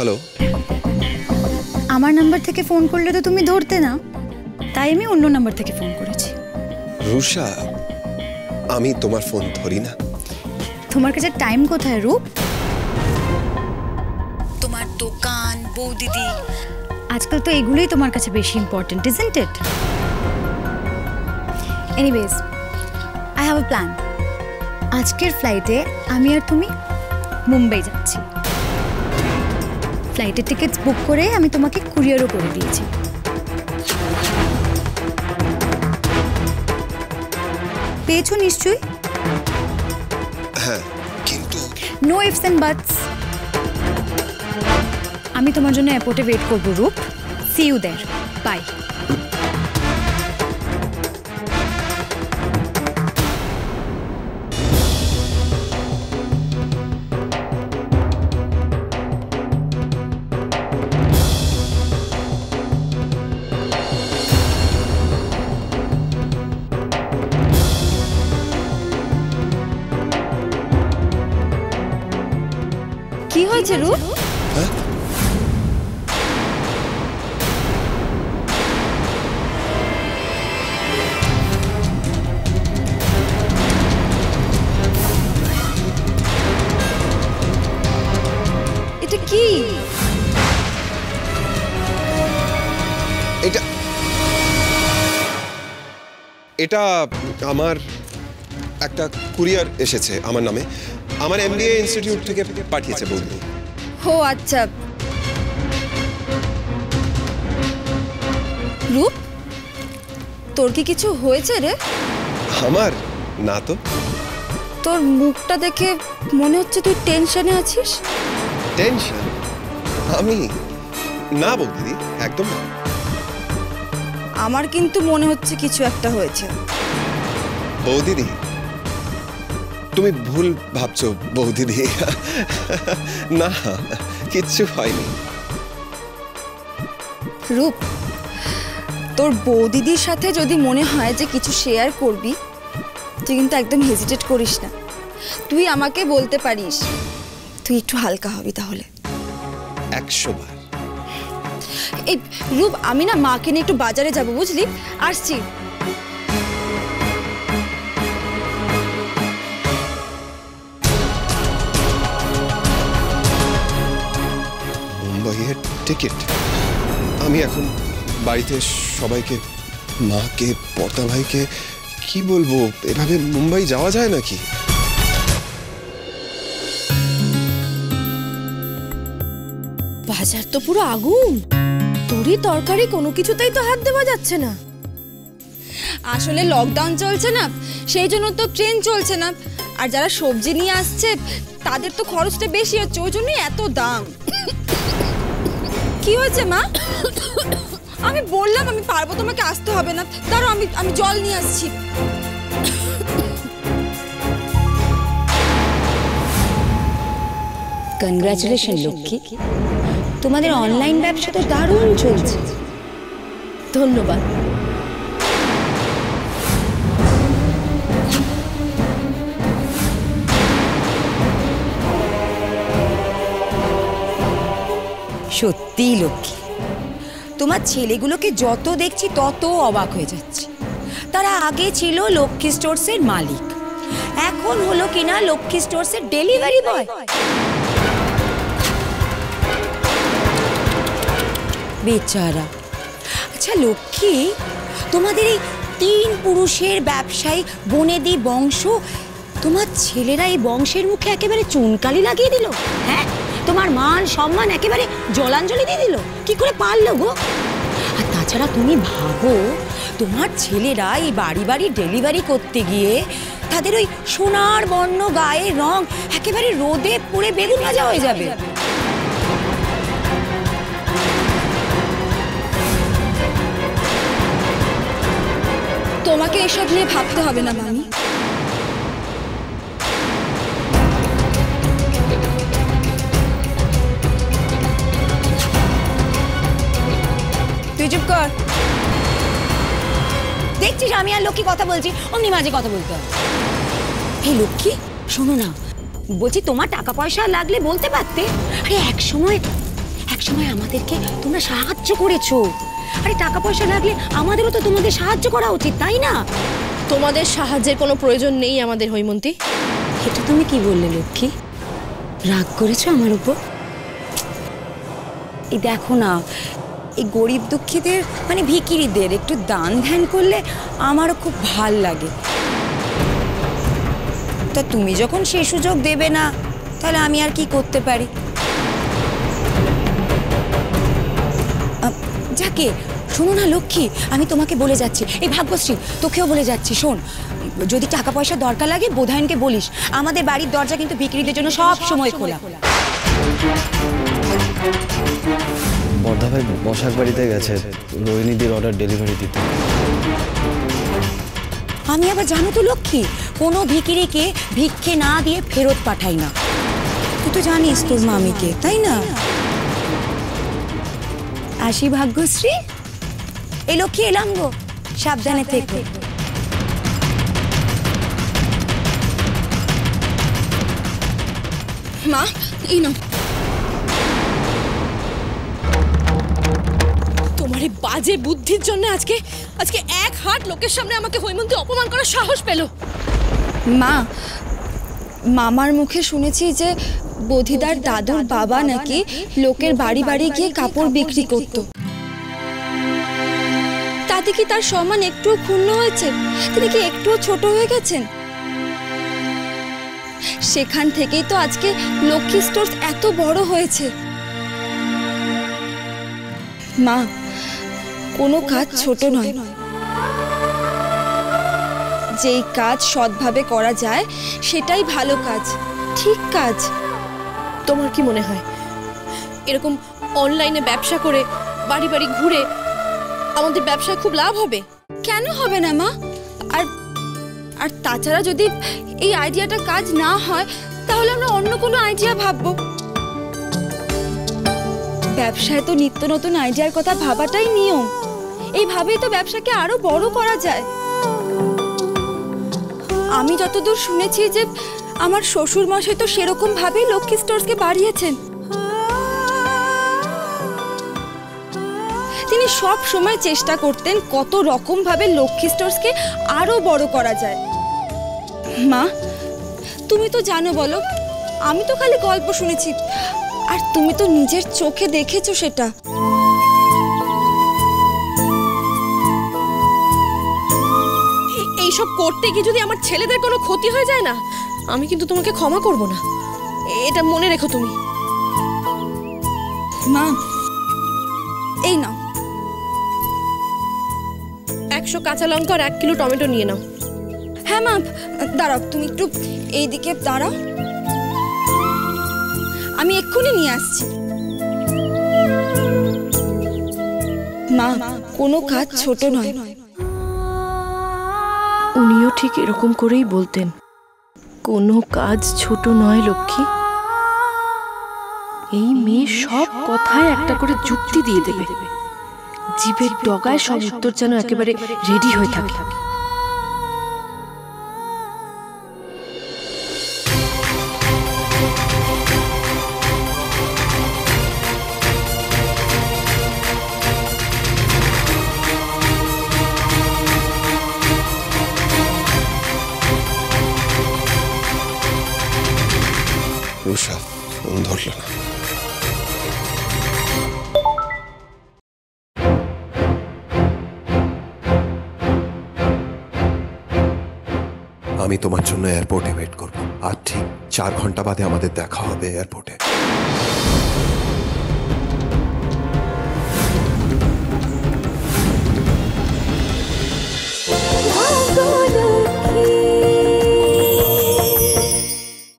Hello. আমার number থেকে phone করলে তো তুমি ধরতে না, তাই আমি অন্য নাম্বার থেকে ফোন করেছি। রুষা, আমি তোমার ফোন ধরি না। তোমার কাছে টাইম কোথায় রূপ? তোমার দোকান, বৌদিদি, আজকাল তো এগুলোই তোমার কাছে বেশি important, isn't it? Anyways, I have a plan. আজকের ফ্লাইটে আমি আর তুমি মুম্বাই যাচ্ছি। ফ্লাইটের টিকিটস বুক করে আমি তোমাকে কুরিয়ারও করে দিয়েছি। পেয়েছো নিশ্চয়ই? হ্যাঁ, কিন্তু নো ইফস এন্ড বাটস। আমি তোমার জন্য এয়ারপোর্টে ওয়েট করব Roop. See you there. Bye. কি হয়েছে রূপ? এটা কি? এটা আমার একটা কুরিয়ার এসেছে আমার নামে। আমার এমবিএ ইনস্টিটিউট থেকে পাঠিয়েছে বৌদি। ও আচ্ছা। রূপ, তোর কি কিছু হয়েছে রে? আমার না তো। তোর মুখটা দেখে মনে হচ্ছে তুই টেনশনে আছিস। টেনশন? আমি না বৌদি, একদম না। আমার কিন্তু মনে হচ্ছে কিছু একটা হয়েছে। বৌদিদি, তুমি ভুল ভাবছো বৌদিদি। না, কিচ্ছু হয়নি। রূপ, তোর বৌদিদির সাথে যদি মনে হয় যে কিছু শেয়ার করবি, তুই কিন্তু একদম হেজিটেট করিস না। তুই আমাকে বলতে পারিস, তুই একটু হালকা হবি তাহলে। 100 বার। এই রূপ, আমি না মাকে নিয়ে একটু বাজারে যাব, বুঝলি? আসছি। মুম্বাইয়ের টিকিট আমি এখন বাড়িতে সবাইকে, মাকে, পর্দা ভাইকে কি বলবো? এভাবে মুম্বাই যাওয়া যায় নাকি? বাজার তো পুরো আগুন। তোরই তরকারি কোনো কিছুতেই তো হাত দেওয়া যাচ্ছে না। আসলে লকডাউন চলছে না, সেই জন্য তো ট্রেন চলছে না। আর যারা সবজি নিয়ে আসছে তাদের তো খরচটা বেশি হচ্ছে, ওই জন্যই এত দাম। কি হয়েছে মা? আমি বললাম আমি পারবো, তোমাকে আসতে হবে না। দাঁড়াও, আমি জল নিয়ে আসছি। কনগ্রাচুলেশন লক্ষ্মী, তোমাদের অনলাইন ব্যবসা তো দারুণ চলছে। ধন্যবাদ। সত্যি লক্ষ্মী, তোমার ছেলেগুলোকে যত দেখছি তত অবাক হয়ে যাচ্ছি। তারা আগে ছিল লক্ষ্মী স্টোরসের মালিক, এখন হলো কিনা লক্ষ্মী স্টোরসের ডেলিভারি বয়। বেচারা। আচ্ছা লক্ষ্মী, তোমাদের এই 3 পুরুষের ব্যবসায়ী বনেদি বংশ, তোমার ছেলেরা এই বংশের মুখে একেবারে চুনকালি লাগিয়ে দিল। হ্যাঁ, তোমার মান সম্মান একেবারে জলাঞ্জলি দিয়ে দিল। কি করে পারলো গো? আর তাছাড়া তুমি ভাবো, তোমার ছেলেরা এই বাড়ি বাড়ি ডেলিভারি করতে গিয়ে তাদের ওই সোনার বর্ণ গায়ের রং একেবারে রোদে পুড়ে বেগুন ভাজা হয়ে যাবে। তোমাকে এসব নিয়ে ভাবতে হবে না মামি। তুই চুপ কর। দেখছিস আমি আর লক্ষ্মী কথা বলছি, অমনি মাঝে কথা বলতে হবে। হে লক্ষ্মী, শোনো না, বলছি তোমার টাকা পয়সা লাগলে বলতে পারতে। আরে সময় আমাদেরকে তোমরা সাহায্য করেছো। আরে টাকা পয়সা লাগলে আমাদেরও তো তোমাদের সাহায্য করা উচিত, তাই না? তোমাদের সাহায্যের কোনো প্রয়োজন নেই আমাদের, হৈমন্তী। এটা তুমি কি বললে লক্ষ্মী? রাগ করেছো আমার উপর? এই দেখো না, এই গরিব দুঃখীদের মানে ভিখিরিদের একটু দান ধ্যান করলে আমারও খুব ভাল লাগে। তা তুমি যখন সেই সুযোগ দেবে না, তাহলে আমি আর কি করতে পারি? যাকে শোনো না লক্ষ্মী, আমি তোমাকে বলে যাচ্ছি, এই ভাগ্যশ্রী তোকেও বলে যাচ্ছি, শোন, যদি টাকা পয়সা দরকার লাগে বোধায়নকে বলিস, আমাদের বাড়ির দরজা কিন্তু বিক্রিদের জন্য সব সময় খোলা। বর্ধা ভাই বসাক বাড়িতে গেছে রোহিণীদির অর্ডার ডেলিভারি দিতে। আমি আবার জানো তো লক্ষ্মী, কোনো ভিখিরিকে ভিক্ষে না দিয়ে ফেরত পাঠাই না। তুই তো জানিস তোর মামিকে, তাই না? আসি ভাগ্যশ্রী। এই লক্ষ্মী এলাম গো, সাবধানে থেকো। মা এই নাও। তোমার এই বাজে বুদ্ধির জন্য আজকে এক হাট লোকের সামনে আমাকে হৈমন্তী অপমান করার সাহস পেল। মা, মামার মুখে শুনেছি যে বোধিদার দাদুর বাবা নাকি লোকের বাড়ি বাড়ি গিয়ে কাপড় বিক্রি করত। তাতে কি তার সম্মান একটুও ক্ষুণ্ণ হয়েছে? তিনি কি একটুও ছোট হয়ে গেছেন? সেখান থেকেই তো আজকে লক্ষ্মী স্টোর্স এত বড় হয়েছে। মা, কোনো কাজ ছোট নয়। যেই কাজ সৎভাবে করা যায় সেটাই ভালো কাজ, ঠিক কাজ। তোমার কি মনে হয় এরকম অনলাইনে ব্যবসা করে বাড়ি বাড়ি ঘুরে আমাদের ব্যবসায় খুব লাভ হবে? কেন হবে না মা? আর আর তাছাড়া যদি এই আইডিয়াটা কাজ না হয় তাহলে আমরা অন্য কোনো আইডিয়া ভাববো। ব্যবসায় তো নিত্য নতুন আইডিয়ার কথা ভাবাটাই নিয়ম। এইভাবেই তো ব্যবসাকে আরো বড় করা যায়। আমি যতদূর শুনেছি যে আমার শ্বশুর মশাই তো সেরকম ভাবেই লক্ষ্মী স্টোর্সকে বাড়িয়েছেন। তিনি সব সময় চেষ্টা করতেন কত রকম ভাবে লক্ষ্মী স্টোর্সকে আরো বড় করা যায়। মা, তুমি তো জানো, বলো, আমি তো খালি গল্প শুনেছি, আর তুমি তো নিজের চোখে দেখেছো সেটা। এইসব করতে গিয়ে যদি আমার ছেলেদের কোনো ক্ষতি হয়ে যায় না, আমি কিন্তু তোমাকে ক্ষমা করব না, এটা মনে রেখো তুমি। মা, এই নাও 100 কাঁচা লঙ্কা আর 1 কিলো টমেটো নিয়ে নাও। হ্যাঁ মা, দাঁড়াও, তুমি একটু এইদিকে দাঁড়াও, আমি এক্ষুনি নিয়ে আসছি। মা, কোনো কাজ ছোট নয়। উনিও ঠিক এরকম করেই বলতেন, কোনো কাজ ছোট নয় লক্ষ্মী। এই মেয়ে সব কথায় একটা করে যুক্তি দিয়ে দেবে, জিভের ডগায় সব উত্তর যেন একেবারে রেডি হয়ে থাকে। রুষা ফোন ধরল না। আমি তোমার জন্য এয়ারপোর্টে ওয়েট করব, আর ঠিক 4 ঘন্টা বাদে আমাদের দেখা হবে এয়ারপোর্টে।